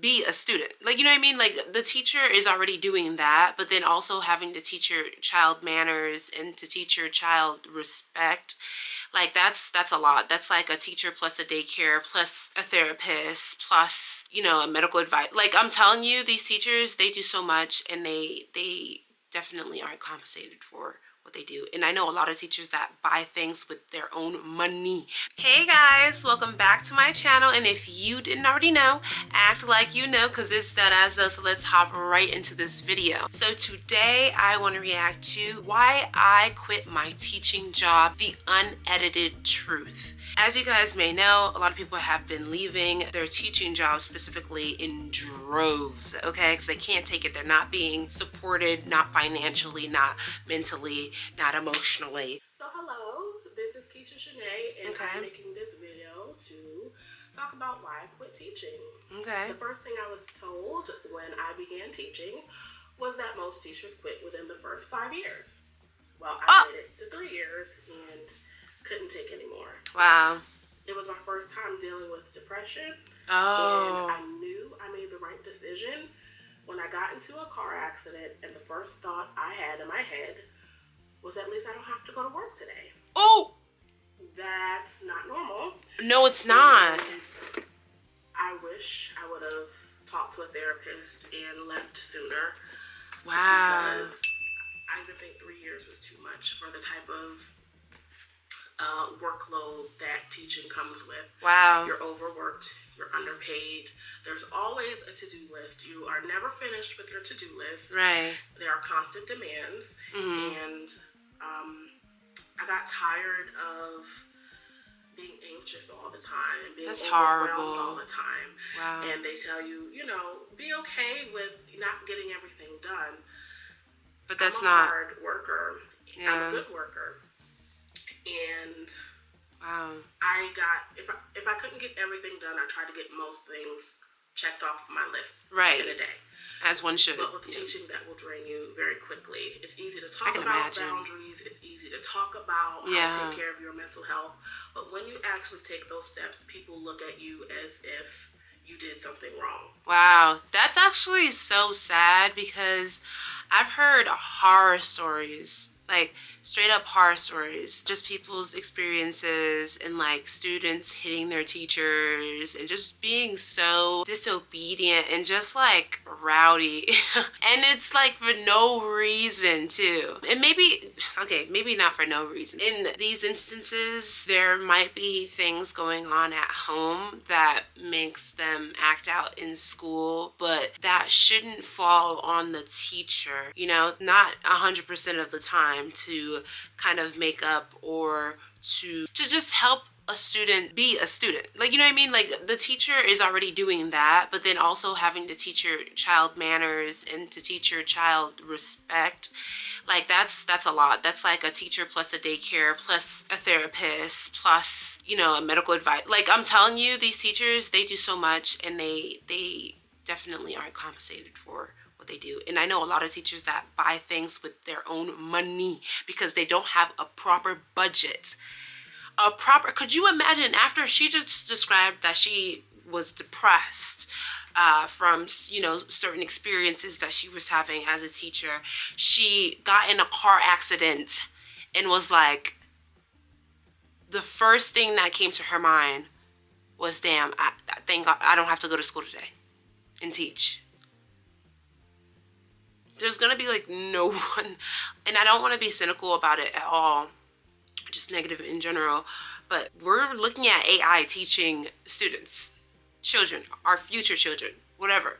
be a student. Like, you know what I mean? Like, the teacher is already doing that, but then also having to teach your child manners and to teach your child respect. Like, that's a lot. That's like a teacher plus a daycare plus a therapist plus, a medical advice. Like, I'm telling you, these teachers, they do so much, and they definitely aren't compensated for what they do. And I know a lot of teachers that buy things with their own money. Hey guys, welcome back to my channel. And if you didn't already know, act like you know, because it's Dadazoe. So let's hop right into this video. So today I want to react to why I quit my teaching job, the unedited truth. As you guys may know, a lot of people have been leaving their teaching jobs specifically in droves, okay? Because they can't take it. They're not being supported, not financially, not mentally, not emotionally. So hello, this is Keisha Shanae, and I'm making this video to talk about why I quit teaching. Okay. The first thing I was told when I began teaching was that most teachers quit within the first 5 years. Well, I made it to 3 years and couldn't take anymore. Wow. It was my first time dealing with depression. Oh. And I knew I made the right decision when I got into a car accident, and the first thought I had in my head was, at least I don't have to go to work today. Oh. That's not normal. No, it's not. And I wish I would have talked to a therapist and left sooner. Wow. Because I even think 3 years was too much for the type of workload that teaching comes with. Wow. You're overworked, you're underpaid, there's always a to-do list. You are never finished with your to-do list. Right. There are constant demands. And I got tired of being anxious all the time and being overwhelmed all the time. Wow. And they tell you, be okay with not getting everything done. But that's I'm a hard worker. Yeah. I'm a good worker. And wow. if I couldn't get everything done, I tried to get most things checked off my list in a day. As one should. But with teaching, that will drain you very quickly. It's easy to talk about boundaries. It's easy to talk about how to take care of your mental health. But when you actually take those steps, people look at you as if you did something wrong. Wow. That's actually so sad, because I've heard horror stories. Like, straight up horror stories, just people's experiences and like students hitting their teachers and just being so disobedient and just like rowdy. And it's like for no reason too. And maybe not for no reason. In these instances, there might be things going on at home that makes them act out in school, but that shouldn't fall on the teacher, not 100% of the time, to kind of make up or to just help a student be a student. Like, you know what I mean? Like, the teacher is already doing that, but then also having to teach your child manners and to teach your child respect. Like, that's a lot. That's like a teacher plus a daycare plus a therapist plus, a medical advice. Like, I'm telling you, these teachers, they do so much, and they definitely aren't compensated for what they do. And I know a lot of teachers that buy things with their own money because they don't have a proper budget. Could you imagine, after she just described that she was depressed from, certain experiences that she was having as a teacher, she got in a car accident and was like, the first thing that came to her mind was, damn, thank God I don't have to go to school today and teach. There's gonna be like no one, and I don't want to be cynical about it at all, just negative in general, but we're looking at AI teaching students, children, our future children, whatever.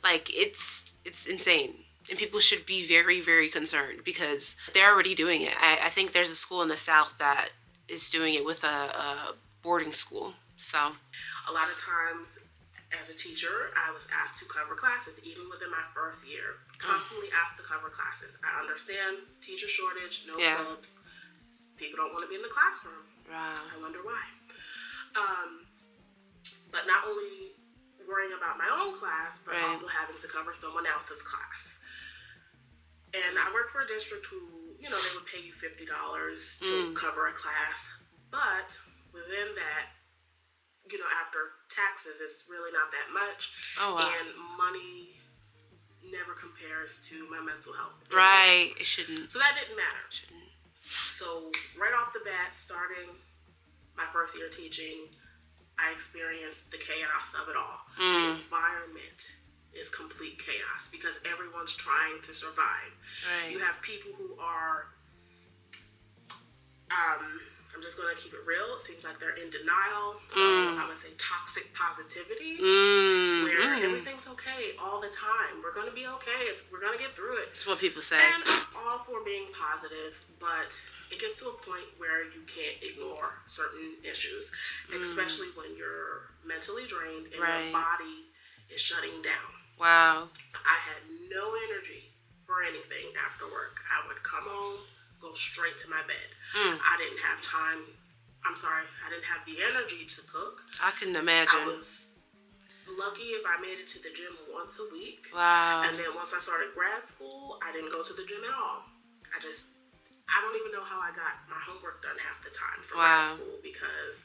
Like, it's insane, and people should be very, very concerned because they're already doing it. I think there's a school in the South that is doing it with a boarding school. So a lot of times, as a teacher, I was asked to cover classes, even within my first year. Constantly asked to cover classes. I understand teacher shortage, no subs. People don't want to be in the classroom. Wow. I wonder why. But not only worrying about my own class, but also having to cover someone else's class. And I worked for a district who, they would pay you $50 to cover a class. But within that, after taxes, it's really not that much. Oh, wow. And money never compares to my mental health. Right. It shouldn't. So that didn't matter. It shouldn't. So right off the bat, starting my first year teaching, I experienced the chaos of it all. The environment is complete chaos because everyone's trying to survive. Right. You have people who are, I'm just going to keep it real. It seems like they're in denial. So I would say toxic positivity, where everything's okay all the time. We're going to be okay. We're going to get through it. That's what people say. And I'm all for being positive, but it gets to a point where you can't ignore certain issues, especially when you're mentally drained and your body is shutting down. Wow. I had no energy for anything after work. I would come home, go straight to my bed. I didn't have time. I didn't have the energy to cook. I couldn't imagine. I was lucky if I made it to the gym once a week. Wow. And then once I started grad school, I didn't go to the gym at all. I don't even know how I got my homework done half the time for grad school because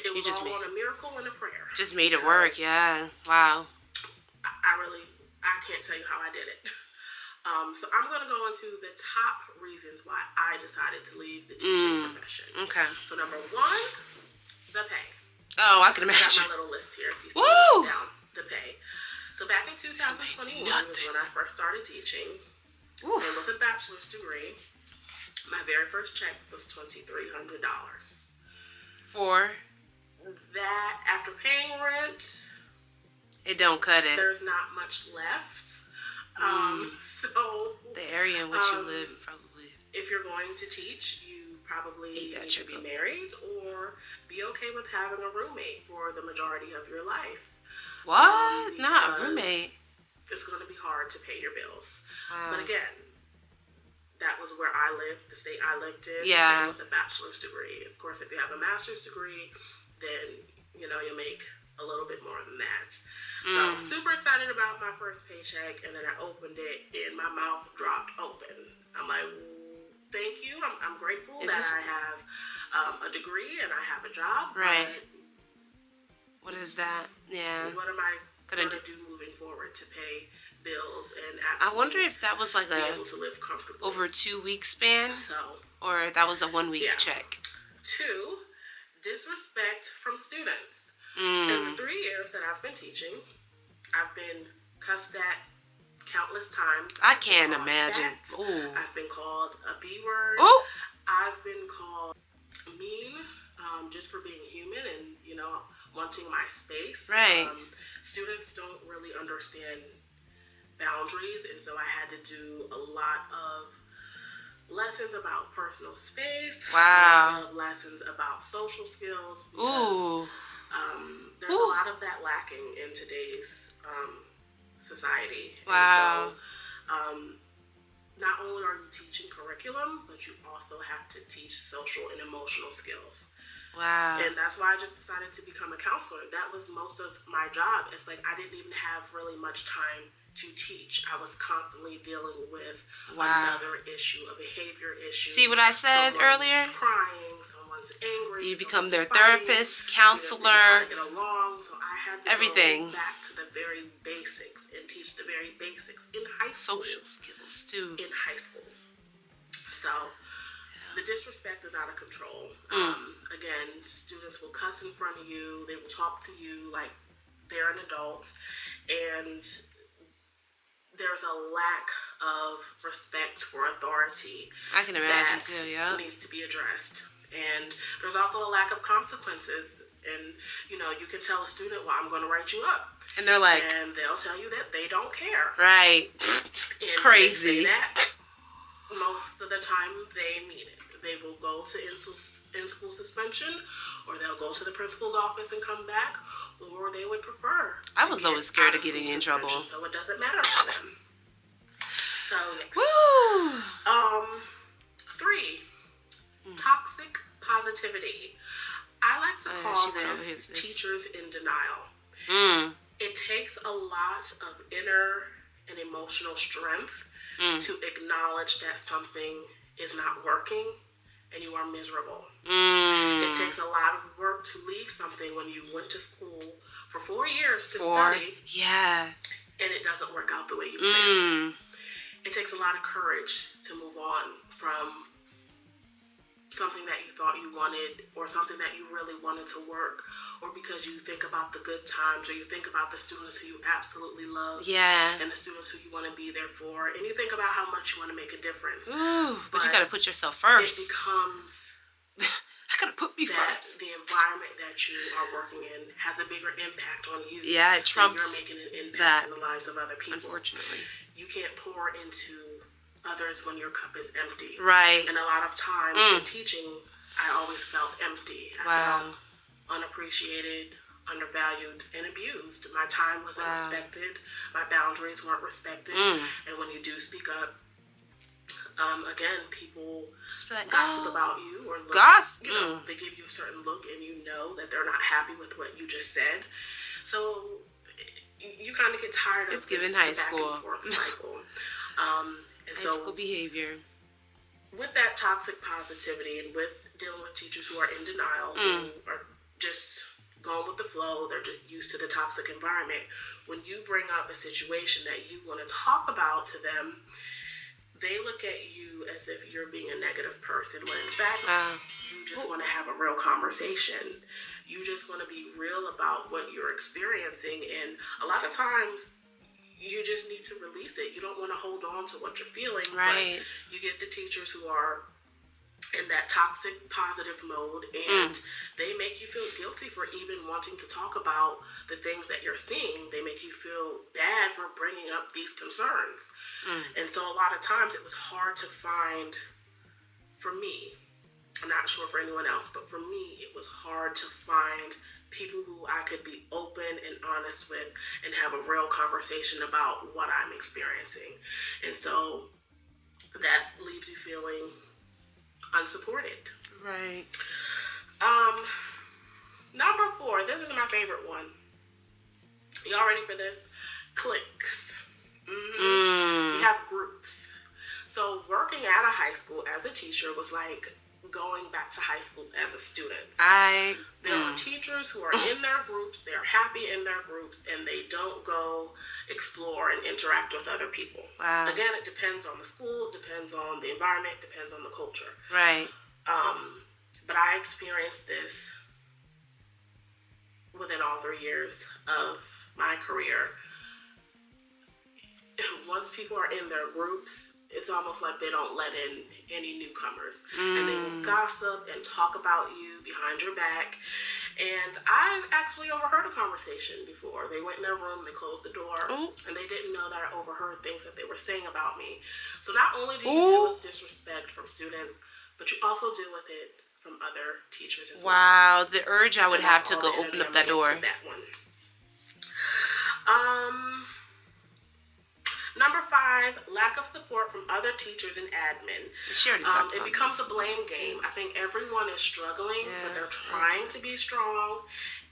it was all on a miracle and a prayer. Just made it work, yeah. Wow. I can't tell you how I did it. So I'm going to go into the top reasons why I decided to leave the teaching profession. Okay. So number one, the pay. Oh, I can imagine. I got my little list here if you see down the pay. So back in 2021 was when I first started teaching. Oof. And with a bachelor's degree, my very first check was $2,300. For? That, after paying rent, it don't cut it. There's not much left. So the area in which you live, probably. If you're going to teach, you probably need to be married or be okay with having a roommate for the majority of your life. What? Not a roommate. It's going to be hard to pay your bills. Wow. But again, that was where I lived, the state I lived in. Yeah. With a bachelor's degree. Of course, if you have a master's degree, then you make a little bit more than that. So I was super excited about my first paycheck, and then I opened it, and my mouth dropped open. I'm like, thank you. I'm grateful I have a degree and I have a job. Right. What is that? Yeah. What am I going to do moving forward to pay bills and actually I wonder if that was like be able to live comfortably over a 2-week span, or that was a 1-week check. 2, disrespect from students. In the 3 years that I've been teaching, I've been cussed at countless times. I can't imagine. I've been called a B word. Ooh. I've been called mean, just for being human and wanting my space. Right. Students don't really understand boundaries, and so I had to do a lot of lessons about personal space. Wow. A lot of lessons about social skills. Ooh. There's a lot of that lacking in today's society. Wow. And so, not only are you teaching curriculum, but you also have to teach social and emotional skills. Wow. And that's why I just decided to become a counselor. That was most of my job. It's like I didn't even have really much time to teach. I was constantly dealing with another issue, a behavior issue. See what I said earlier? Someone's crying, someone's angry. You become their fighting, therapist, counselor, get along. So I had to everything. go back to the very basics and teach the very basics in high school. Social skills too. In high school. So the disrespect is out of control. Again, students will cuss in front of you. They will talk to you like they're an adult. And there's a lack of respect for authority. I can imagine too, that needs to be addressed. And there's also a lack of consequences. And, you can tell a student, well, I'm going to write you up. And they're like... And they'll tell you that they don't care. Right. And crazy. They say that most of the time they mean it. They will go to in-school suspension, or they'll go to the principal's office and come back, or they would prefer. I was always scared of getting in trouble. So it doesn't matter for them. So, Woo! 3, toxic positivity. I like to call this teachers in denial. It takes a lot of inner and emotional strength to acknowledge that something is not working and you are miserable. It takes a lot of work to leave something when you went to school for 4 years to study. Yeah. And it doesn't work out the way you planned. It takes a lot of courage to move on from something that you thought you wanted, or something that you really wanted to work, or because you think about the good times, or you think about the students who you absolutely love, and the students who you want to be there for, and you think about how much you want to make a difference. Ooh, but you got to put yourself first. It becomes I got to put me first. The environment that you are working in has a bigger impact on you. Yeah, it trumps you're making an impact in the lives of other people. Unfortunately, you can't pour into others when your cup is empty. Right. And a lot of times in teaching, I always felt empty. I felt unappreciated, undervalued, and abused. My time wasn't respected. My boundaries weren't respected. And when you do speak up, again, people gossip about you, or look, you know, they give you a certain look, and you know that they're not happy with what you just said. So you kind of get tired of it's given high school cycle. And high school behavior. With that toxic positivity, and with dealing with teachers who are in denial, who are just going with the flow, they're just used to the toxic environment. When you bring up a situation that you want to talk about to them, they look at you as if you're being a negative person, when in fact, you just want to have a real conversation. You just want to be real about what you're experiencing, and a lot of times, you just need to release it. You don't want to hold on to what you're feeling. Right. But you get the teachers who are in that toxic positive mode, and they make you feel guilty for even wanting to talk about the things that you're seeing. They make you feel bad for bringing up these concerns. And so a lot of times it was hard to find, for me, I'm not sure for anyone else, but for me, it was hard to find people who I could be open and honest with and have a real conversation about what I'm experiencing. And so that leaves you feeling unsupported. Right. Number 4, this is my favorite one. Y'all ready for this? Cliques. You have groups. So working at a high school as a teacher was like going back to high school as a student. There are teachers who are in their groups, they're happy in their groups, and they don't go explore and interact with other people. Again, it depends on the school, depends on the environment, depends on the culture. Right. But I experienced this within all 3 years of my career. Once people are in their groups, it's almost like they don't let in any newcomers. And they will gossip and talk about you behind your back. And I've actually overheard a conversation before. They went in their room, they closed the door, and they didn't know that I overheard things that they were saying about me. So not only do you deal with disrespect from students, but you also deal with it from other teachers as well. Wow, the urge I would have to go open up that door. That one. Number 5, lack of support from other teachers and admin. It becomes a blame game. I think everyone is struggling, but they're trying to be strong.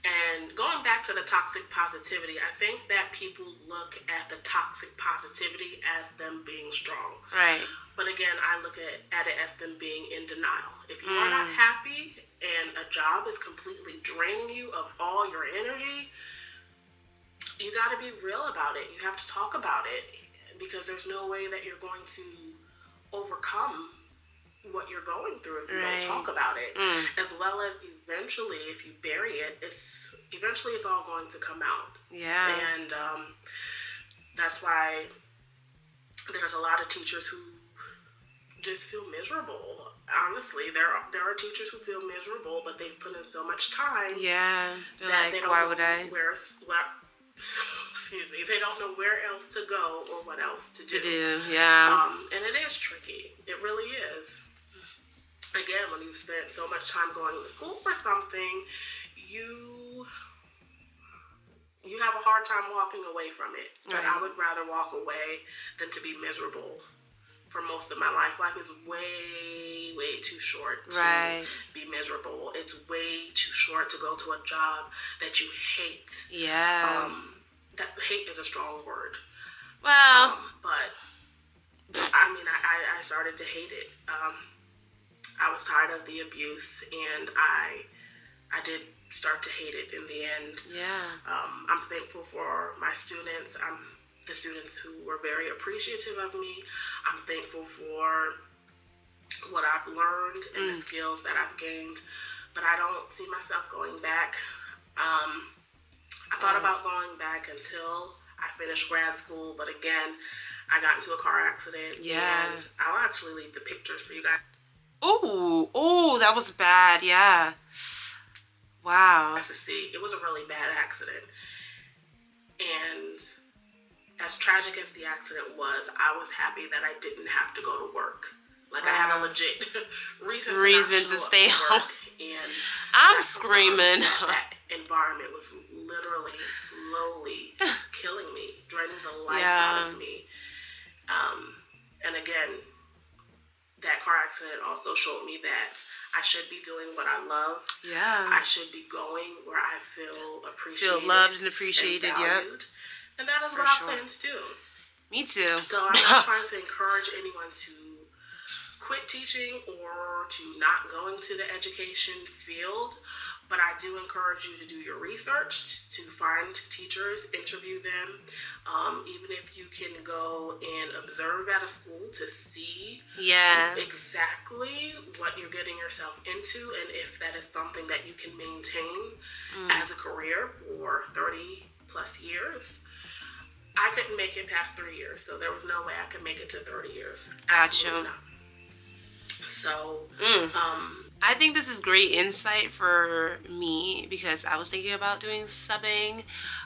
And going back to the toxic positivity, I think that people look at the toxic positivity as them being strong. Right. But again, I look at it as them being in denial. If you are not happy and a job is completely draining you of all your energy, you got to be real about it. You have to talk about it, because there's no way that you're going to overcome what you're going through if you don't talk about it. As well as eventually, if you bury it, it's all going to come out. Yeah. And that's why there's a lot of teachers who just feel miserable. Honestly, there are teachers who feel miserable, but they've put in so much time. Yeah. That like, they don't why would I? They don't know where else to go or what else to do. And it is tricky. It really is. Again, when you've spent so much time going to school for something, you have a hard time walking away from it. But I would rather walk away than to be miserable for most of my life. Life is way, way too short to be miserable. It's way too short to go to a job that you hate. Yeah. That hate is a strong word. Well. But, I mean, I started to hate it. I was tired of the abuse, and I did start to hate it in the end. Yeah. I'm thankful for my students. The students who were very appreciative of me. I'm thankful for what I've learned and the skills that I've gained, but I don't see myself going back. I thought about going back until I finished grad school, but again, I got into a car accident. Yeah. And I'll actually leave the pictures for you guys. Oh, that was bad. Yeah. Wow. To see, it was a really bad accident. And as tragic as the accident was, I was happy that I didn't have to go to work. Like, I had a legit reason to stay home. And I'm screaming. That environment was literally slowly killing me, draining the life out of me. And again, that car accident also showed me that I should be doing what I love. Yeah. I should be going where I feel appreciated. Feel loved and appreciated, and valued. Yep. And that is what I plan to do. Me too. So I'm not trying to encourage anyone to quit teaching or to not go into the education field, but I do encourage you to do your research, to find teachers, interview them, even if you can go and observe at a school to see exactly what you're getting yourself into, and if that is something that you can maintain as a career for 30 plus years. I couldn't make it past 3 years, so there was no way I could make it to 30 years. Gotcha. So, I think this is great insight for me because I was thinking about doing subbing.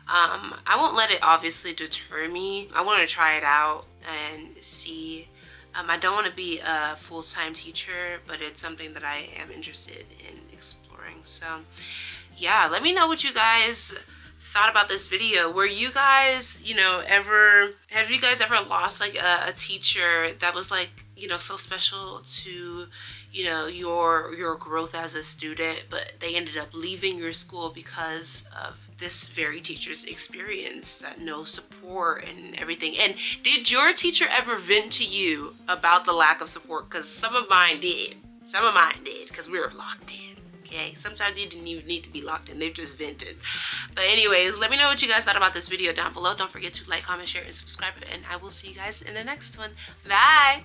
I won't let it obviously deter me. I want to try it out and see. I don't want to be a full-time teacher, but it's something that I am interested in exploring. So, yeah, let me know what you guys thought about this video. Were you guys, have you guys ever lost like a teacher that was like, so special to, your growth as a student, but they ended up leaving your school because of this very teacher's experience, that no support and everything? And did your teacher ever vent to you about the lack of support? Because some of mine did, because we were locked in. Okay, sometimes you didn't even need to be locked in, they just vented. But anyways, let me know what you guys thought about this video down below. Don't forget to like, comment, share, and subscribe, and I will see you guys in the next one. Bye.